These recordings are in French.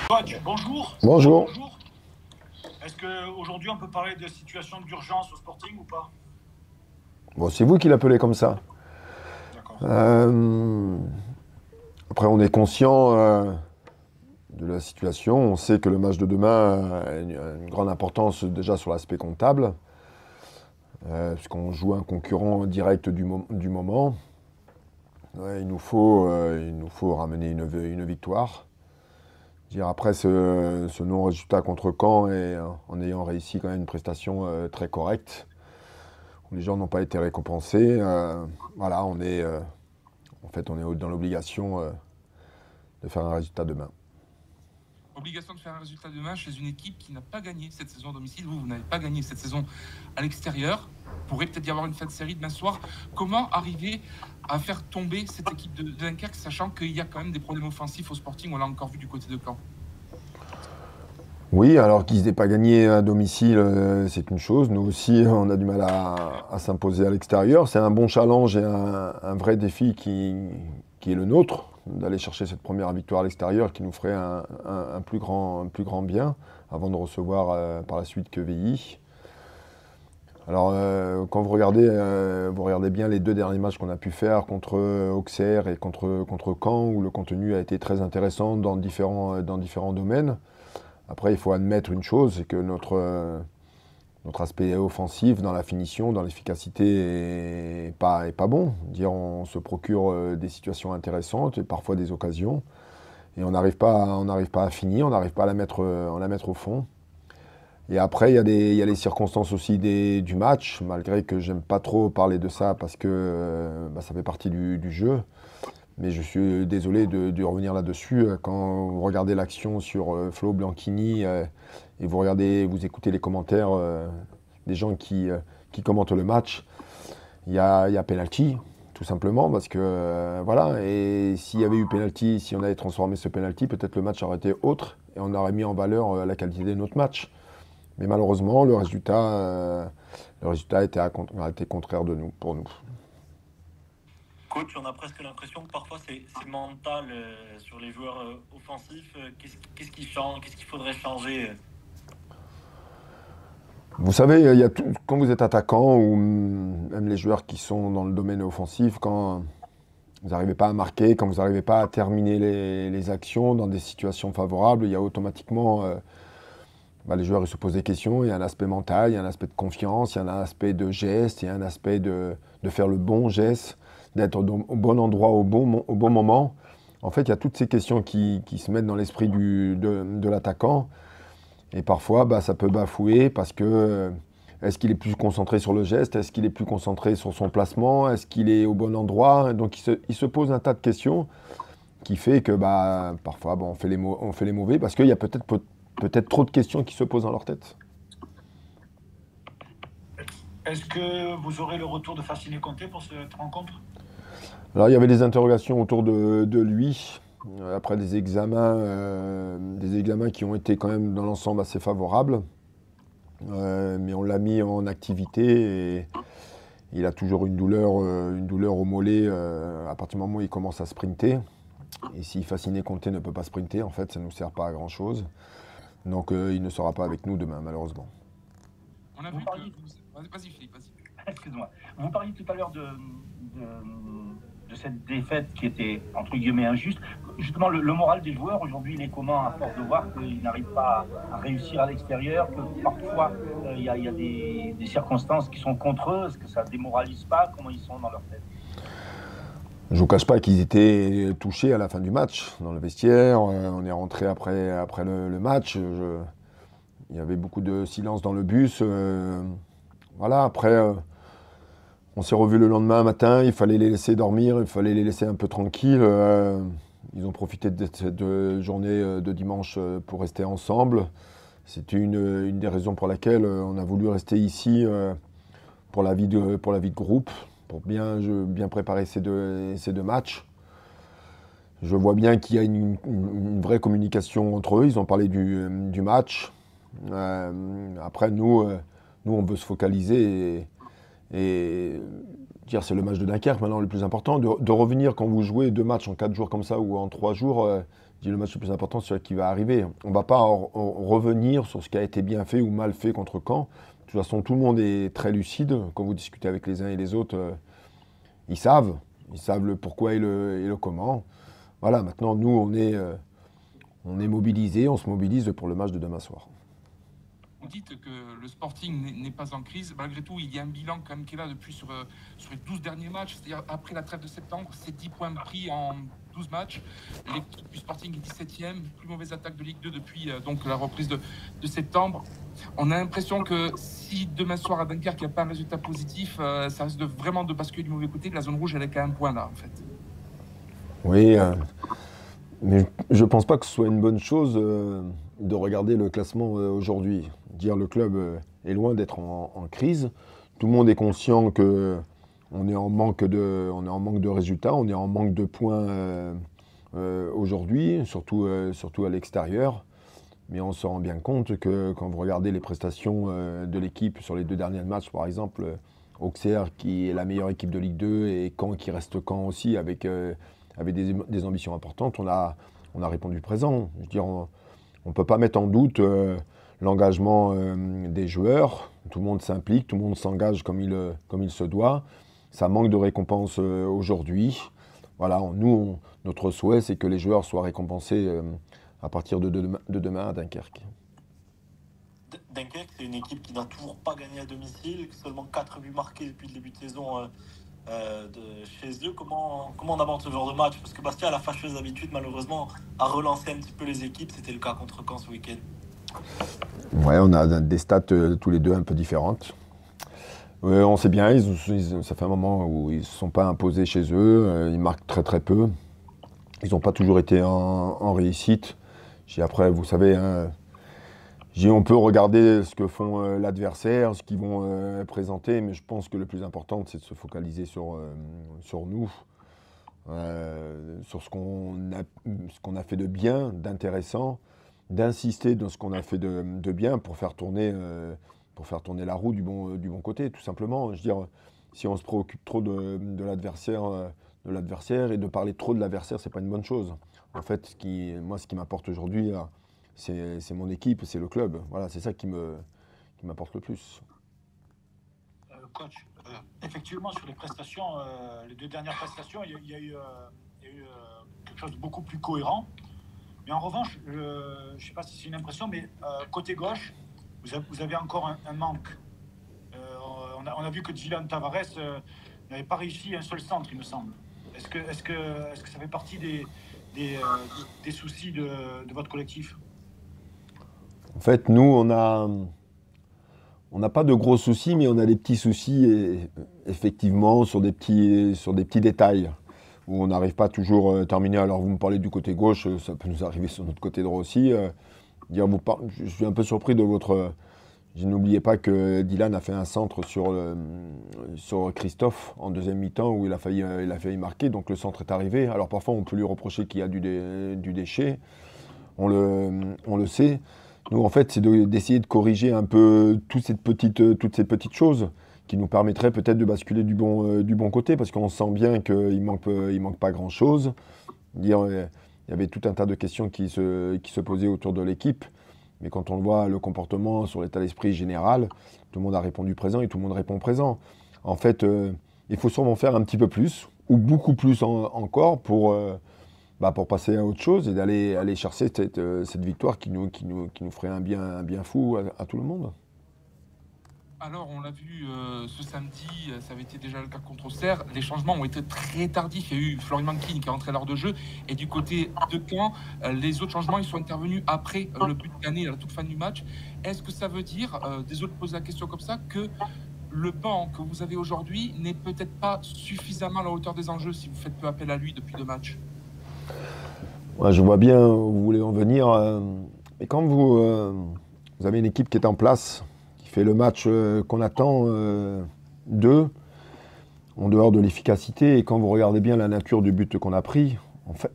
Coach, bonjour. Bonjour. Bonjour. Est-ce qu'aujourd'hui on peut parler de situation d'urgence au Sporting ou pas? Bon, c'est vous qui l'appelez comme ça. D'accord. Euh, Après, on est conscient de la situation. On sait que le match de demain a une grande importance déjà sur l'aspect comptable, puisqu'on joue un concurrent direct du moment. Ouais, il nous faut ramener une victoire. Dire après ce non-résultat contre Caen et en ayant réussi quand même une prestation très correcte, où les gens n'ont pas été récompensés. Voilà, en fait, on est dans l'obligation de faire un résultat demain. Obligation de faire un résultat demain chez une équipe qui n'a pas gagné cette saison à domicile. Vous n'avez pas gagné cette saison à l'extérieur. Il pourrait peut-être y avoir une fin de série demain soir. Comment arriver à faire tomber cette équipe de Dunkerque, sachant qu'il y a quand même des problèmes offensifs au Sporting, on l'a encore vu du côté de Caen. Oui, alors qu'ils n'aient pas gagné à domicile, c'est une chose. Nous aussi, on a du mal à s'imposer à l'extérieur. C'est un bon challenge et un vrai défi qui est le nôtre, d'aller chercher cette première victoire à l'extérieur qui nous ferait un plus grand bien avant de recevoir par la suite Quevilly. Alors, quand vous regardez bien les deux derniers matchs qu'on a pu faire contre Auxerre et contre Caen, où le contenu a été très intéressant dans différents domaines. Après, il faut admettre une chose, c'est que notre aspect offensif dans la finition, dans l'efficacité, est pas bon. Dire, on se procure des situations intéressantes et parfois des occasions, et on n'arrive pas à finir, on n'arrive pas à la mettre au fond. Et après, il y a les circonstances aussi du match, malgré que j'aime pas trop parler de ça parce que ça fait partie du jeu. Mais je suis désolé de revenir là-dessus. Quand vous regardez l'action sur Flo Bianchini et vous écoutez les commentaires des gens qui commentent le match, il y a penalty, tout simplement, parce que voilà. Et s'il y avait eu penalty, si on avait transformé ce penalty, peut-être le match aurait été autre et on aurait mis en valeur la qualité de notre match. Mais malheureusement, le résultat a été contraire pour nous. Coach, on a presque l'impression que parfois c'est mental sur les joueurs offensifs. Qu'est-ce qui change? Qu'est-ce qu'il faudrait changer? Vous savez, quand vous êtes attaquant ou même les joueurs qui sont dans le domaine offensif, quand vous n'arrivez pas à marquer, quand vous n'arrivez pas à terminer les actions dans des situations favorables, il y a automatiquement les joueurs ils se posent des questions. Il y a un aspect mental, il y a un aspect de confiance, il y a un aspect de geste, il y a un aspect de faire le bon geste, d'être au bon endroit au bon moment. En fait, il y a toutes ces questions qui se mettent dans l'esprit de l'attaquant. Et parfois, ça peut bafouer parce que est-ce qu'il est plus concentré sur le geste? Est-ce qu'il est plus concentré sur son placement? Est-ce qu'il est au bon endroit? Donc il se pose un tas de questions qui fait que parfois on fait les mauvais parce qu'il y a peut-être trop de questions qui se posent dans leur tête. Est-ce que vous aurez le retour de Fasciné Conté pour cette rencontre? Alors il y avait des interrogations autour de lui, après des examens qui ont été quand même dans l'ensemble assez favorables. Mais on l'a mis en activité et il a toujours une douleur au mollet à partir du moment où il commence à sprinter. Et si Fasciné Conté ne peut pas sprinter, en fait, ça ne nous sert pas à grand chose. Donc il ne sera pas avec nous demain, malheureusement. On a Vous vu parliez, que... Vas-y Philippe, vas-y. excuse-moi, vous parliez tout à l'heure de cette défaite qui était entre guillemets injuste. Justement, le moral des joueurs aujourd'hui, il est comment à force de voir qu'ils n'arrivent pas à réussir à l'extérieur, que parfois il y a des circonstances qui sont contre eux? Est-ce que ça démoralise pas? Comment ils sont dans leur tête? Je ne vous cache pas qu'ils étaient touchés à la fin du match, dans le vestiaire. On est rentré après le match. Il y avait beaucoup de silence dans le bus. Voilà, après, on s'est revus le lendemain matin. Il fallait les laisser dormir, il fallait les laisser un peu tranquilles. Ils ont profité de cette journée de dimanche pour rester ensemble. C'était une des raisons pour laquelle on a voulu rester ici pour la vie de groupe, pour bien préparer ces deux matchs. Je vois bien qu'il y a une vraie communication entre eux. Ils ont parlé du match. Après, nous, on veut se focaliser et C'est le match de Dunkerque maintenant le plus important. De revenir quand vous jouez 2 matchs en 4 jours comme ça ou en 3 jours, le match le plus important, c'est celui qui va arriver. On ne va pas revenir sur ce qui a été bien fait ou mal fait contre Caen. De toute façon, tout le monde est très lucide. Quand vous discutez avec les uns et les autres, ils savent le pourquoi et le comment. Voilà, maintenant, nous, on est mobilisés, on se mobilise pour le match de demain soir. Vous dites que le Sporting n'est pas en crise. Malgré tout, il y a un bilan quand même qui est là depuis sur les 12 derniers matchs. C'est-à-dire après la trêve de septembre, c'est 10 points pris en 12 matchs. L'équipe du Sporting est 17e, plus mauvaise attaque de Ligue 2 depuis donc la reprise de septembre. On a l'impression que si demain soir à Dunkerque, il n'y a pas un résultat positif, ça risque vraiment de basculer du mauvais côté. La zone rouge, elle est qu'à un point là, en fait. Oui, mais je ne pense pas que ce soit une bonne chose de regarder le classement aujourd'hui. Le club est loin d'être en crise. Tout le monde est conscient qu'on est en manque de résultats, on est en manque de points aujourd'hui, surtout à l'extérieur. Mais on se rend bien compte que quand vous regardez les prestations de l'équipe sur les 2 derniers matchs, par exemple, Auxerre qui est la meilleure équipe de Ligue 2 et Caen qui reste Caen aussi avec des ambitions importantes, on a répondu présent. On ne peut pas mettre en doute l'engagement des joueurs. Tout le monde s'implique, tout le monde s'engage comme il se doit. Ça manque de récompense aujourd'hui. Voilà, notre souhait, c'est que les joueurs soient récompensés à partir de demain à Dunkerque. Dunkerque, c'est une équipe qui n'a toujours pas gagné à domicile, seulement 4 buts marqués depuis le début de saison chez eux. Comment on aborde ce genre de match? Parce que Bastia a la fâcheuse habitude, malheureusement, à relancer un petit peu les équipes. C'était le cas contre Caen ce week-end. Ouais, on a des stats tous les deux un peu différentes. On sait bien, ça fait un moment où ils ne se sont pas imposés chez eux. Ils marquent très très peu. Ils n'ont pas toujours été en réussite. Après, vous savez, on peut regarder ce que font l'adversaire, ce qu'ils vont présenter, mais je pense que le plus important, c'est de se focaliser sur nous, sur ce qu'on a fait de bien, d'intéressant, d'insister dans ce qu'on a fait de bien pour faire tourner la roue du bon côté, tout simplement. Si on se préoccupe trop de l'adversaire et de parler trop de l'adversaire, c'est pas une bonne chose. En fait, ce qui m'apporte aujourd'hui, c'est mon équipe, c'est le club. Voilà, c'est ça qui m'apporte le plus. Coach, effectivement, sur les prestations, les 2 dernières prestations, il y a eu quelque chose de beaucoup plus cohérent. Mais en revanche, je ne sais pas si c'est une impression, mais côté gauche, vous avez encore un manque. On a vu que Dylan Tavares n'avait pas réussi un seul centre, il me semble. Est-ce que ça fait partie des soucis de votre collectif? En fait, nous, on n'a pas de gros soucis, mais on a des petits soucis, effectivement, sur des petits détails, où on n'arrive pas toujours à terminer. Alors, vous me parlez du côté gauche, ça peut nous arriver sur notre côté droit aussi. Je suis un peu surpris de votre... N'oubliez pas que Dylan a fait un centre sur Christophe en deuxième mi-temps où il a failli marquer, donc le centre est arrivé. Alors parfois on peut lui reprocher qu'il y a du déchet, on le sait. Nous en fait c'est d'essayer de corriger un peu toutes ces petites choses qui nous permettraient peut-être de basculer du bon côté, parce qu'on sent bien qu'il manque pas grand-chose. Il y avait tout un tas de questions qui se posaient autour de l'équipe. Mais quand on voit le comportement sur l'état d'esprit général, tout le monde a répondu présent et tout le monde répond présent. En fait, il faut sûrement faire un petit peu plus, ou beaucoup plus encore, pour passer à autre chose et aller chercher cette victoire qui nous ferait un bien fou à tout le monde. Alors, on l'a vu ce samedi, ça avait été déjà le cas contre Auxerre. Les changements ont été très tardifs. Il y a eu Florian Mankini qui est entré à l'heure de jeu. Et du côté de Caen, les autres changements, ils sont intervenus après le but gagné à la toute fin du match. Est-ce que ça veut dire, désolé de poser la question comme ça, que le banc que vous avez aujourd'hui n'est peut-être pas suffisamment à la hauteur des enjeux si vous faites peu appel à lui depuis 2 matchs? Ouais, je vois bien où vous voulez en venir. Mais quand vous avez une équipe qui est en place, fait le match qu'on attend d'eux, en dehors de l'efficacité, et quand vous regardez bien la nature du but qu'on a pris,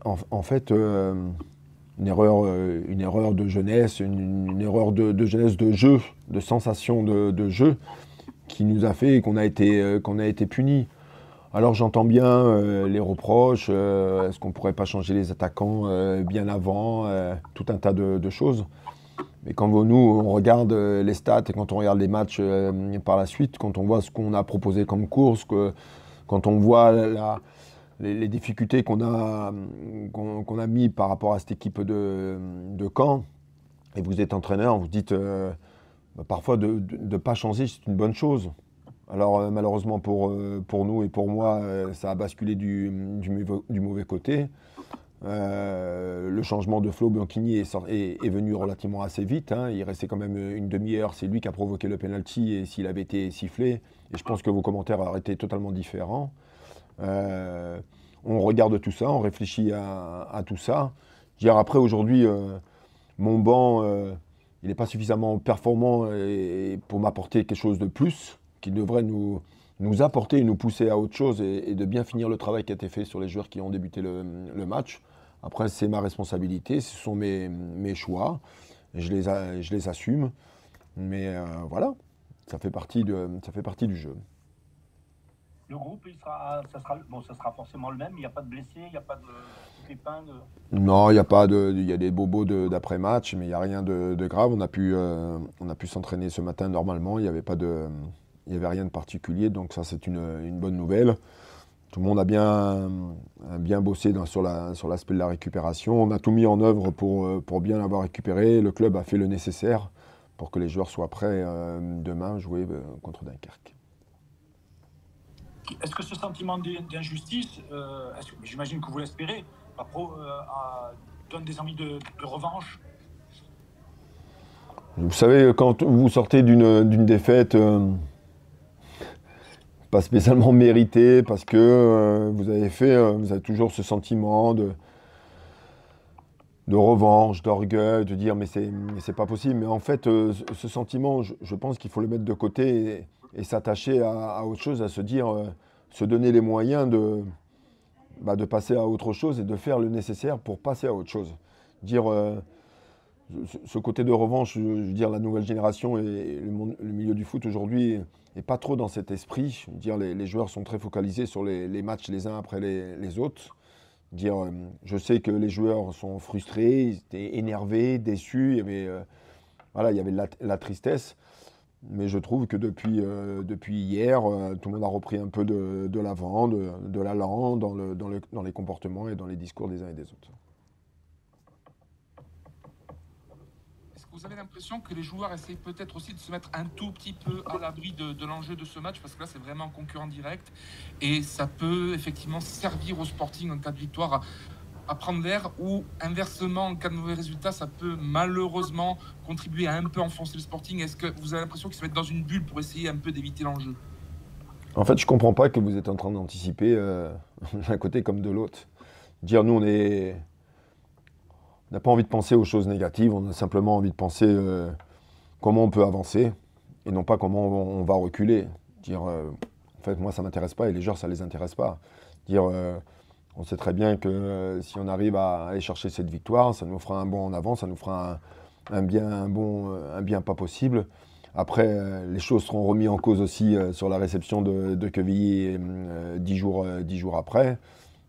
en fait une erreur de jeunesse, une erreur de jeunesse de jeu, de sensation de jeu, qui nous a fait qu'on a été punis. Alors j'entends bien les reproches, est-ce qu'on ne pourrait pas changer les attaquants bien avant, tout un tas de choses. Mais quand nous, on regarde les stats et quand on regarde les matchs par la suite, quand on voit ce qu'on a proposé comme course, quand on voit les difficultés qu'on a mis par rapport à cette équipe de Caen, et vous êtes entraîneur, vous dites parfois de ne pas changer, c'est une bonne chose. Alors malheureusement pour nous et pour moi, ça a basculé du mauvais côté. Le changement de Flo Bianchini est venu relativement assez vite. Hein. Il restait quand même une demi-heure. C'est lui qui a provoqué le penalty et s'il avait été sifflé. Et je pense que vos commentaires auraient été totalement différents. On regarde tout ça, on réfléchit à tout ça. Je veux dire, après aujourd'hui, mon banc, il n'est pas suffisamment performant pour m'apporter quelque chose de plus, qui devrait nous apporter et nous pousser à autre chose et de bien finir le travail qui a été fait sur les joueurs qui ont débuté le match. Après, c'est ma responsabilité, ce sont mes choix, et je les assume. Mais voilà, ça fait partie du jeu. Le groupe, ça sera forcément le même. Il n'y a pas de blessés, il n'y a pas de pépins. Non, il y a des bobos d'après-match, mais il n'y a rien de grave. On a pu s'entraîner ce matin normalement. Il n'y avait rien de particulier, donc ça c'est une bonne nouvelle. Tout le monde a bien bossé sur l'aspect de la récupération. On a tout mis en œuvre pour bien l'avoir récupéré. Le club a fait le nécessaire pour que les joueurs soient prêts demain jouer contre Dunkerque. Est-ce que ce sentiment d'injustice, j'imagine que vous l'espérez, donne des envies de revanche? Vous savez, quand vous sortez d'une défaite pas spécialement méritée, parce que vous avez toujours ce sentiment de revanche, d'orgueil, de dire mais c'est pas possible. Mais en fait, ce sentiment, je pense qu'il faut le mettre de côté et s'attacher à autre chose, à se dire, se donner les moyens de passer à autre chose et de faire le nécessaire pour passer à autre chose. Dire ce côté de revanche, je veux dire, la nouvelle génération et le milieu du foot aujourd'hui n'est pas trop dans cet esprit. Je veux dire, les joueurs sont très focalisés sur les matchs les uns après les autres. Dire, je sais que les joueurs sont frustrés, ils étaient énervés, déçus, il y avait la tristesse. Mais je trouve que depuis hier, tout le monde a repris un peu de l'avant, de l'allant dans les comportements et dans les discours des uns et des autres. Est-ce que vous avez l'impression que les joueurs essayent peut-être aussi de se mettre un tout petit peu à l'abri de l'enjeu de ce match? Parce que là, c'est vraiment un concurrent direct. Et ça peut effectivement servir au Sporting en cas de victoire à prendre l'air, ou inversement, en cas de mauvais résultat, ça peut malheureusement contribuer à un peu enfoncer le Sporting. Est-ce que vous avez l'impression qu'ils se mettent dans une bulle pour essayer un peu d'éviter l'enjeu? En fait, je ne comprends pas que vous êtes en train d'anticiper d'un côté comme de l'autre. Dire, nous, on n'a pas envie de penser aux choses négatives, on a simplement envie de penser comment on peut avancer et non pas comment on va reculer. Dire, en fait, moi, ça ne m'intéresse pas et les joueurs, ça ne les intéresse pas. Dire, on sait très bien que si on arrive à aller chercher cette victoire, ça nous fera un bond en avant, ça nous fera un bien pas possible. Après, les choses seront remises en cause aussi sur la réception de Quevilly 10 jours après.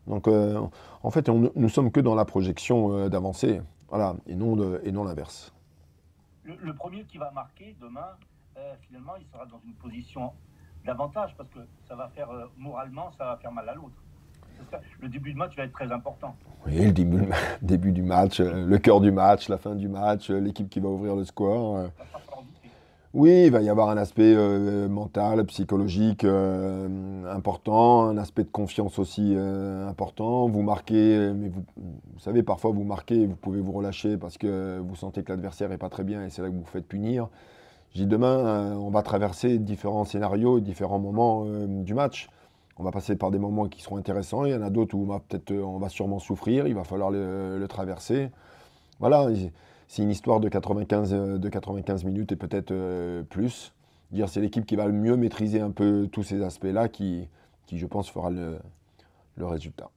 Donc, en fait, nous sommes que dans la projection d'avancer, voilà, et non l'inverse. Le premier qui va marquer demain, finalement, il sera dans une position d'avantage parce que ça va faire moralement, ça va faire mal à l'autre. Le début de match va être très important. Oui, le début du match, le cœur du match, la fin du match, l'équipe qui va ouvrir le score. Oui, il va y avoir un aspect mental, psychologique important, un aspect de confiance aussi important. Vous marquez, mais vous savez, parfois vous marquez, vous pouvez vous relâcher parce que vous sentez que l'adversaire n'est pas très bien et c'est là que vous vous faites punir. Je dis demain, on va traverser différents scénarios, différents moments du match. On va passer par des moments qui seront intéressants. Il y en a d'autres où on va sûrement souffrir. Il va falloir le traverser. Voilà, c'est une histoire de 95 minutes et peut-être plus. C'est l'équipe qui va le mieux maîtriser un peu tous ces aspects-là qui je pense, fera le résultat.